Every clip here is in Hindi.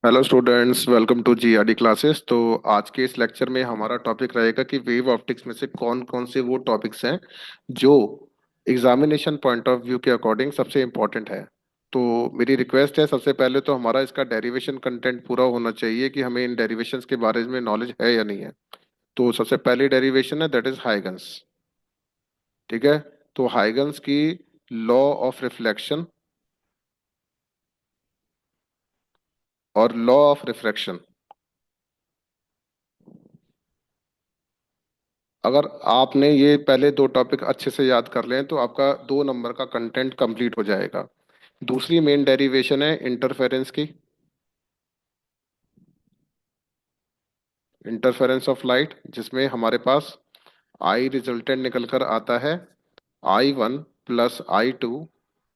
Hello students, welcome to GRD classes. तो आज के इस लेक्चर में हमारा टॉपिक रहेगा कि वेव ऑप्टिक्स में से कौन कौन से वो टॉपिक्स हैं जो एग्जामिनेशन पॉइंट ऑफ व्यू के अकॉर्डिंग सबसे इम्पोर्टेंट है। तो मेरी रिक्वेस्ट है, सबसे पहले तो हमारा इसका डेरिवेशन कंटेंट पूरा होना चाहिए कि हमें इन डेरिवेशंस के बारे में नॉलेज है या नहीं है। तो सबसे पहली डेरिवेशन है, दैट इज हाइगन्स। ठीक है। तो हाइगन्स की लॉ ऑफ रिफ्लेक्शन और लॉ ऑफ रिफ्रैक्शन, अगर आपने ये पहले दो टॉपिक अच्छे से याद कर लें तो आपका 2 नंबर का कंटेंट कंप्लीट हो जाएगा। दूसरी मेन डेरिवेशन है इंटरफेरेंस की, इंटरफेरेंस ऑफ लाइट, जिसमें हमारे पास आई रिजल्टेंट निकल कर आता है I1 plus I2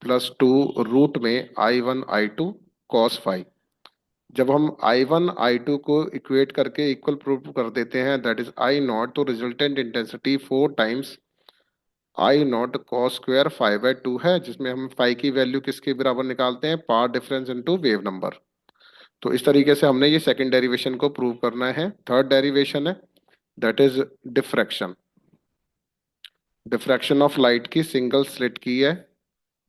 plus 2 root में I1 I2 कॉस फाइव। जब हम I1 I2 को इक्वेट करके इक्वल प्रूव कर देते हैं, दैट इज आई नॉट, तो resultant intensity 4 times I not cos square 5/2 है, जिसमें हम फाइव की वैल्यू किसके बराबर निकालते हैं, path difference into wave number. तो इस तरीके से हमने ये सेकंड डेरिवेशन को प्रूव करना है। थर्ड डेरिवेशन है, that is diffraction. Diffraction of light की सिंगल स्लिट की है,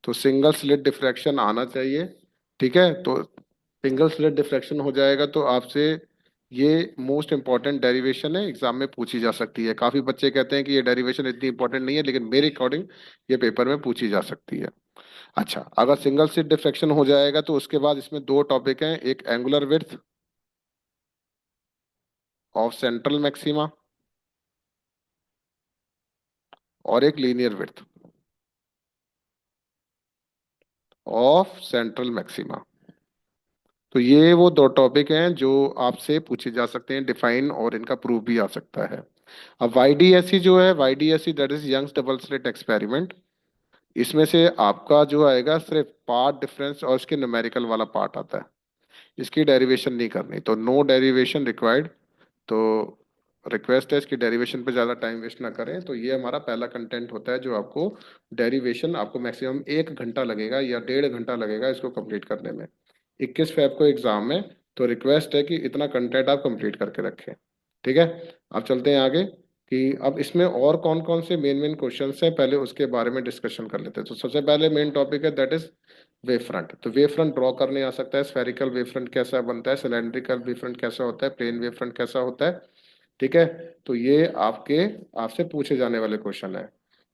तो सिंगल स्लिट डिफ्रैक्शन आना चाहिए। ठीक है। तो सिंगल स्लिट डिफ्रैक्शन हो जाएगा तो आपसे ये मोस्ट इंपॉर्टेंट डेरिवेशन है, एग्जाम में पूछी जा सकती है। काफी बच्चे कहते हैं कि ये डेरिवेशन इतनी इंपॉर्टेंट नहीं है, लेकिन मेरे अकॉर्डिंग ये पेपर में पूछी जा सकती है। अच्छा, अगर सिंगल स्लिट डिफ्रैक्शन हो जाएगा तो उसके बाद इसमें दो टॉपिक हैं, एक angular width of central maxima और एक linear width of central maxima. तो ये वो दो टॉपिक हैं जो आपसे पूछे जा सकते हैं, डिफाइन, और इनका प्रूफ भी आ सकता है। अब वाईडीएसई जो है, YDSE that is Young's double slit experiment, इसमें से आपका जो आएगा सिर्फ पार्ट डिफरेंस और इसके न्यूमेरिकल वाला पार्ट आता है। इसकी डेरिवेशन नहीं करनी, तो नो डेरिवेशन रिक्वायर्ड। तो रिक्वेस्ट है इसकी डेरिवेशन पे ज़्यादा टाइम वेस्ट ना करें। तो ये हमारा पहला कंटेंट होता है जो आपको डेरिवेशन, आपको मैक्सिमम 1 घंटा लगेगा या 1.5 घंटा लगेगा इसको कंप्लीट करने में। 21 फेब को एग्जाम है, तो रिक्वेस्ट है कि इतना कंटेंट आप कंप्लीट करके रखें। ठीक है। अब चलते हैं आगे कि अब इसमें और कौन कौन से मेन मेन क्वेश्चंस हैं, पहले उसके बारे में डिस्कशन कर लेते हैं। तो सबसे पहले मेन टॉपिक है, दैट इज वेव फ्रंट। तो वेव फ्रंट ड्रॉ करने आ सकता है, स्फेरिकल वेव फ्रंट कैसा बनता है, सिलेंड्रिकल वेव फ्रंट कैसा होता है, प्लेन वेव फ्रंट कैसा होता है। ठीक है। तो ये आपके आपसे पूछे जाने वाले क्वेश्चन है।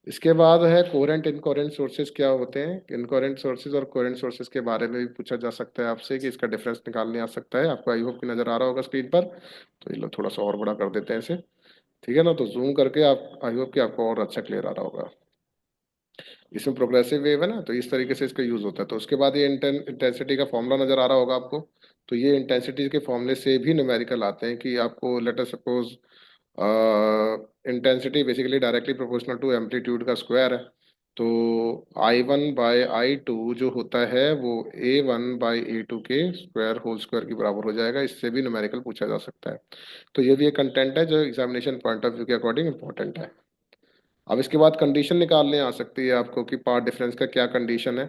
इसके बाद है कोरेंट इनकोरेंट सोर्सेज क्या होते हैं। इनकोरेंट सोर्सेज और कोरेंट सोर्सेज के बारे में भी पूछा जा सकता है आपसे, कि इसका डिफरेंस निकालने आ सकता है। आपको आई होप की नजर आ रहा होगा स्क्रीन पर। तो ये लो थोड़ा सा और बड़ा कर देते हैं इसे। ठीक है ना, तो जूम करके आप, आई होप कि आपको और अच्छा क्लियर आ रहा होगा। इसमें प्रोग्रेसिव वेव है ना, तो इस तरीके से इसका यूज होता है। तो उसके बाद ये इंटेंसिटी का फॉर्मूला नजर आ रहा होगा आपको। तो ये इंटेंसिटी के फॉर्मूले से भी न्यूमेरिकल आते हैं, कि आपको let us suppose intensity basically directly proportional to amplitude का स्क्वायर है। तो I1/I2 जो होता है वो A1/A2 के स्क्वायर होल स्क्वायर के बराबर हो जाएगा। इससे भी न्यूमेरिकल पूछा जा सकता है। तो ये भी एक कंटेंट है जो एग्जामिनेशन पॉइंट ऑफ व्यू के अकॉर्डिंग इंपॉर्टेंट है। अब इसके बाद कंडीशन निकालने आ सकती है आपको, कि पार्ट डिफरेंस का क्या कंडीशन है।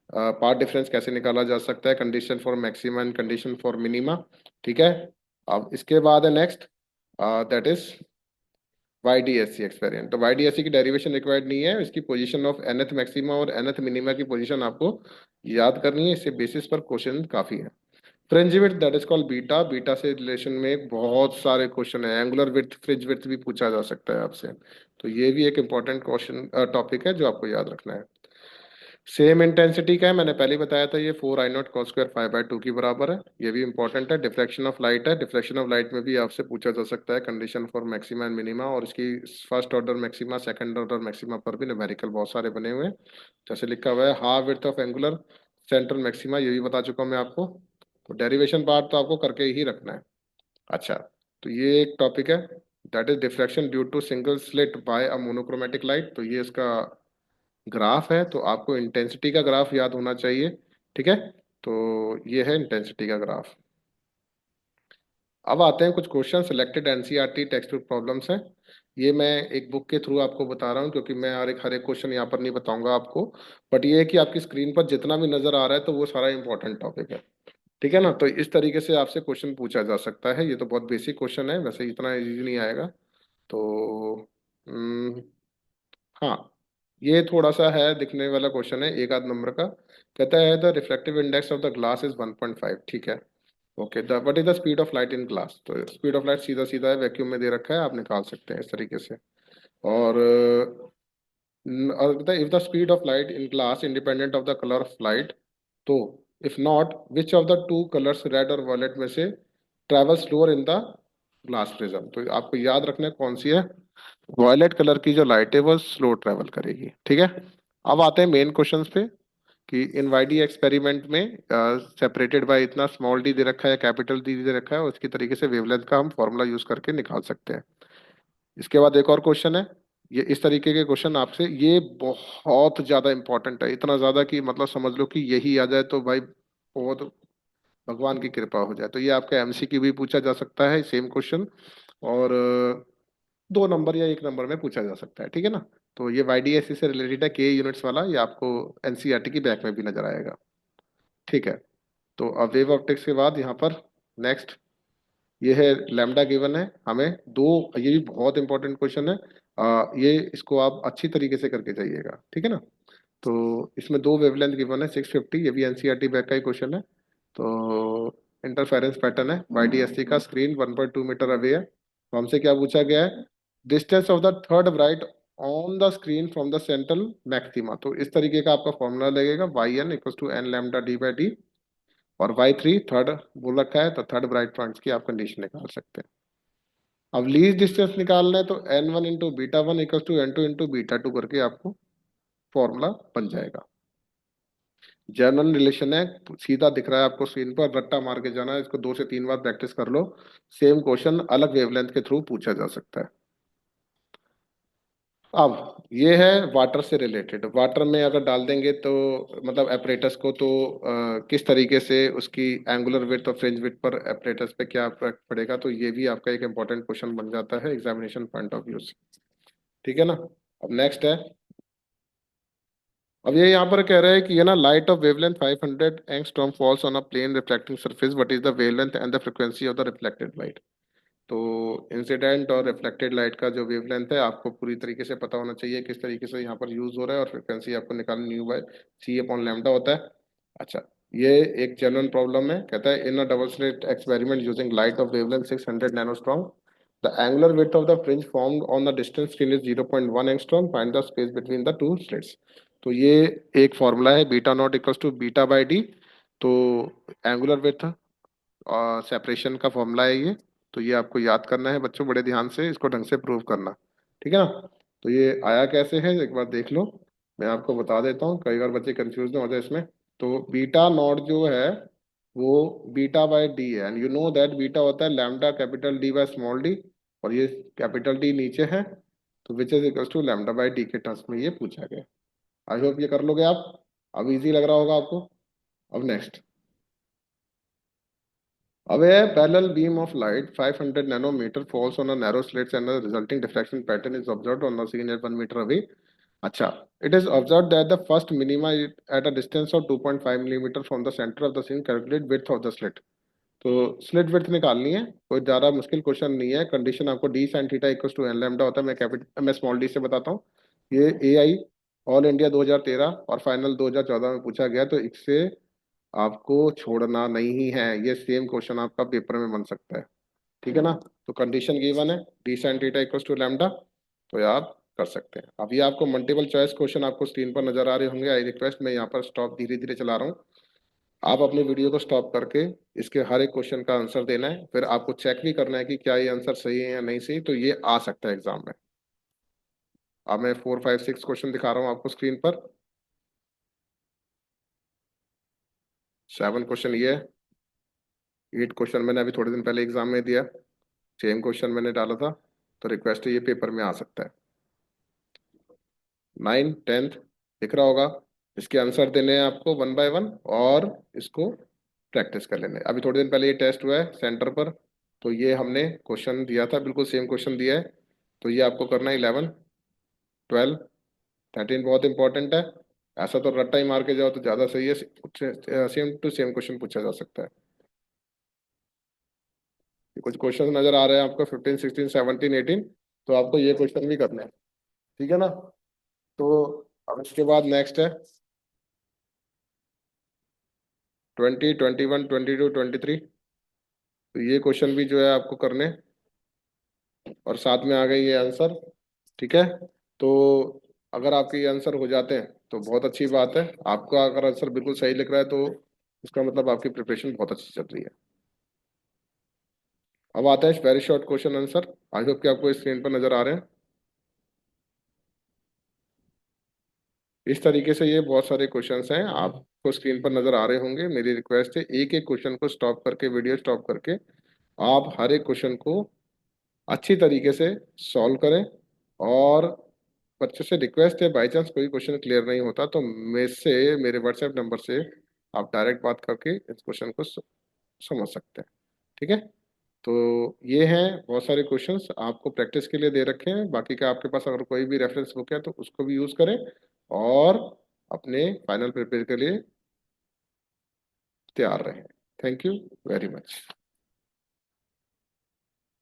पार्ट डिफरेंस कैसे निकाला जा सकता है, condition for maxima and condition for minima. ठीक है। अब इसके बाद है next, that is YDSC experiment. तो YDSC की डेरिवेशन रिक्वायर्ड नहीं है, इसकी पोजीशन ऑफ nth मैक्सिमा और nth मिनिमा की पोजीशन आपको याद करनी है। इससे बेसिस पर क्वेश्चन काफी है। Fringe width that is called beta. Beta से रिलेशन में बहुत सारे क्वेश्चन है। एंगुलर विड्थ, फ्रिंज विड्थ भी पूछा जा सकता है आपसे। तो ये भी एक इंपॉर्टेंट क्वेश्चन टॉपिक है जो आपको याद रखना है। सेम इंटेंसिटी का है, मैंने पहले ही बताया था, ये 4I0 cos² 5/2 की बराबर है। ये भी इंपॉर्टेंट है। डिफ्लेक्शन ऑफ लाइट है, डिफ्लेक्शन ऑफ लाइट में भी आपसे पूछा जा सकता है condition for maxima and minima, और इसकी first order maxima, second order maxima पर भी न्यूमेरिकल बहुत सारे बने हुए हैं। जैसे लिखा हुआ है half width of angular central maxima, ये भी बता चुका हूँ मैं आपको। तो डेरिवेशन पार्ट तो आपको करके ही रखना है। अच्छा, तो ये एक टॉपिक है, that is diffraction due to single slit by a monochromatic light. तो ये इसका ग्राफ है, तो आपको इंटेंसिटी का ग्राफ याद होना चाहिए। ठीक है। तो ये है इंटेंसिटी का ग्राफ। अब आते हैं कुछ question, selected NCERT text book problems हैं। ये मैं एक बुक के थ्रू आपको बता रहा हूँ, क्योंकि मैं हर एक क्वेश्चन यहाँ पर नहीं बताऊंगा आपको। बट ये है कि आपकी स्क्रीन पर जितना भी नजर आ रहा है तो वो सारा इंपॉर्टेंट टॉपिक है। ठीक है ना। तो इस तरीके से आपसे क्वेश्चन पूछा जा सकता है। ये तो बहुत बेसिक क्वेश्चन है, वैसे इतना इजी नहीं आएगा। तो हम्म, हाँ, ये थोड़ा सा है दिखने वाला क्वेश्चन है, एक आध नंबर का। कहता है the reflective index of the glass is 1.5। ठीक है। Okay, the what is the speed of light in glass. तो स्पीड ऑफ लाइट सीधा सीधा है, वैक्यूम में दे रखा है, आप निकाल सकते हैं इस तरीके से। और if the speed of light in glass independent of the colour of light, तो if not which of the two colours red और वॉयलेट में से travel slower in the glass prism. तो आपको याद रखना है कौन सी है, वॉयलेट कलर की जो लाइट है वो स्लो ट्रेवल करेगी। ठीक है। अब आते हैं मेन क्वेश्चंस पे कि इन वाईडी एक्सपेरिमेंट में सेपरेटेड बाय इतना स्मॉल डी दे रखा है, कैपिटल डी दे रखा है, उसकी तरीके से वेवलेंथ का हम फॉर्मूला यूज करके निकाल सकते हैं। इसके बाद एक और क्वेश्चन है। ये इस तरीके के क्वेश्चन आपसे, ये बहुत ज्यादा इंपॉर्टेंट है, इतना ज्यादा कि मतलब समझ लो कि यही आ जाए तो भाई बहुत भगवान की कृपा हो जाए। तो ये आपका एमसीक्यू भी पूछा जा सकता है सेम क्वेश्चन, और 2 नंबर या 1 नंबर में पूछा जा सकता है। ठीक है ना। तो ये वाईडीएससी से रिलेटेड है, के यूनिट्स वाला, ये आपको एनसीईआरटी की बैक में भी नजर आएगा। ठीक है। तो अब वेव ऑप्टिक्स के बाद यहाँ पर नेक्स्ट ये है लैम्डा गिवन है हमें दो। ये भी बहुत इंपॉर्टेंट क्वेश्चन है। ये इसको आप अच्छी तरीके से करके जाइएगा। ठीक है ना। तो इसमें दो वेवलेंथ गिवन है 650, ये भी एनसीईआरटी बैक का ही क्वेश्चन है। तो इंटरफेरेंस पैटर्न है, वाईडीएससी का स्क्रीन 1.2 मीटर अवे है। तो हमसे क्या पूछा गया है, distance of the third bright on the screen from the central maxima. तो इस तरीके का आपका फॉर्मूला लगेगा, Y N equal to N lambda D by D, और वाई थ्री थर्ड बोल रखा है, तो थर्ड ब्राइट पॉइंट्स की आप कंडीशन निकाल सकते हैं। अब लीज डिस्टेंस निकालना है, तो N one into beta one equal to N two into beta two करके आपको फॉर्मूला बन जाएगा। जनरल रिलेशन है, सीधा दिख रहा है आपको स्क्रीन पर, रट्टा मार के जाना है, इसको 2 से 3 बार प्रैक्टिस कर लो। सेम क्वेश्चन अलग वेवलेंथ के थ्रू पूछा जा सकता है। अब ये है वाटर से रिलेटेड। वाटर में अगर डाल देंगे तो मतलब एपरेटस को, तो किस तरीके से उसकी एंगुलर विड्थ और फ्रिंज विड्थ पर एपरेटस पे क्या इफेक्ट पड़ेगा, तो ये भी आपका एक इंपॉर्टेंट क्वेश्चन बन जाता है एग्जामिनेशन पॉइंट ऑफ व्यू से। ठीक है ना। अब नेक्स्ट है, अब ये यहाँ पर कह रहा है कि ये ना light of wavelength 500 angstrom falls on a plane reflecting surface, what is the wavelength and the frequency of the reflected light. तो इंसिडेंट और रिफ्लेक्टेड लाइट का जो वेवलेंथ है आपको पूरी तरीके से पता होना चाहिए, किस तरीके से यहाँ पर यूज हो रहा है, और फ्रीक्वेंसी आपको निकालनी, न्यू बाय सी अपॉन लैम्डा होता है। अच्छा, ये एक जनरल प्रॉब्लम है। कहता है in a double slit experiment using light of wavelength 600 nanostrom, the angular width of the fringe formed on the distance screen is 0.1 angstrom, find the space between the two slits. तो ये एक फॉर्मूला है, beta naught equals to beta by D. तो एंगुलर विड्थ सेपरेशन का फॉर्मूला है ये। तो ये आपको याद करना है बच्चों, बड़े ध्यान से इसको ढंग से प्रूव करना। ठीक है ना। तो ये आया कैसे है एक बार देख लो, मैं आपको बता देता हूँ, कई बार बच्चे कंफ्यूज ना हो जाए इसमें। तो बीटा नॉट जो है वो बीटा बाय डी है, and you know that beta होता है lambda capital D by small D, और ये कैपिटल डी नीचे है, तो which is equals to lambda by D के टर्म्स में ये पूछा गया। आई होप ये कर लोगे आप। अब इजी लग रहा होगा आपको। अब नेक्स्ट, अब है parallel beam of light 500 nanometre falls on a narrow slit and the resulting diffraction pattern is observed on the scene at 1 meter away. अच्छा, it is observed that the first minima is at a distance of 2.5 millimeter from the center of the scene. Calculate width of the slit. तो स्लिट विड्थ निकालनी है, कोई ज़्यादा मुश्किल क्वेश्चन नहीं है। कंडीशन आपको D sine theta equal to N lambda होता है। मैं स्मॉल डी से बताता हूँ। ये ए आई ऑल इंडिया 2013 और फाइनल 2014 में पूछा गया, तो इससे आपको छोड़ना नहीं है, ये सेम क्वेश्चन आपका पेपर में बन सकता है। ठीक है ना। तो कंडीशन गिवन है D sine theta equal to lambda, तो ये आप कर सकते हैं। अभी आपको मल्टीपल चॉइस क्वेश्चन आपको स्क्रीन पर नजर आ रहे होंगे। आई रिक्वेस्ट, मैं यहाँ पर स्टॉप धीरे धीरे चला रहा हूँ, आप अपने वीडियो को स्टॉप करके इसके हर एक क्वेश्चन का आंसर देना है, फिर आपको चेक भी करना है कि क्या ये आंसर सही है या नहीं सही, तो ये आ सकता है एग्जाम में। अब मैं 4 5 6 क्वेश्चन दिखा रहा हूँ आपको स्क्रीन पर। 7 क्वेश्चन ये है। 8 क्वेश्चन मैंने अभी थोड़े दिन पहले एग्जाम में दिया, सेम क्वेश्चन मैंने डाला था, तो रिक्वेस्ट है ये पेपर में आ सकता है। 9 10 दिख रहा होगा। इसके आंसर देने हैं आपको 1 बाय 1, और इसको प्रैक्टिस कर लेना है। अभी थोड़े दिन पहले ये टेस्ट हुआ है सेंटर पर, तो ये हमने क्वेश्चन दिया था, बिल्कुल सेम क्वेश्चन दिया है। तो ये आपको करना है 11 12 13, बहुत इंपॉर्टेंट है। ऐसा तो रट्टा ही मार के जाओ तो ज़्यादा सही है, सेम टू सेम क्वेश्चन पूछा जा सकता है। कुछ क्वेश्चन नजर आ रहे हैं आपको 15, 16, 17, 18, तो आपको ये क्वेश्चन भी करने हैं, ठीक है ना। तो अब इसके बाद नेक्स्ट है 20, 21, 22, 23। तो ये क्वेश्चन भी जो है आपको करने, और साथ में आ गई ये आंसर, ठीक है। तो अगर आपके ये आंसर हो जाते हैं तो बहुत अच्छी बात है। आपका अगर आंसर बिल्कुल सही लिख रहा है तो इसका मतलब आपकी प्रिपरेशन बहुत अच्छी चल रही है। अब आता है very short question answer. I hope कि आपको स्क्रीन पर नजर आ रहे हैं। इस तरीके से ये बहुत सारे क्वेश्चंस हैं, आपको स्क्रीन पर नजर आ रहे होंगे। मेरी रिक्वेस्ट है एक एक क्वेश्चन को स्टॉप करके, वीडियो स्टॉप करके आप हर एक क्वेश्चन को अच्छी तरीके से सॉल्व करें। और बच्चों से रिक्वेस्ट है, बाई चांस कोई क्वेश्चन क्लियर नहीं होता तो मेरे व्हाट्सएप नंबर से आप डायरेक्ट बात करके इस क्वेश्चन को समझ सकते हैं, ठीक है। तो ये हैं बहुत सारे क्वेश्चंस आपको प्रैक्टिस के लिए दे रखे हैं। बाकी का आपके पास अगर कोई भी रेफरेंस बुक है तो उसको भी यूज करें और अपने फाइनल प्रिपेयर के लिए तैयार रहें। Thank you very much.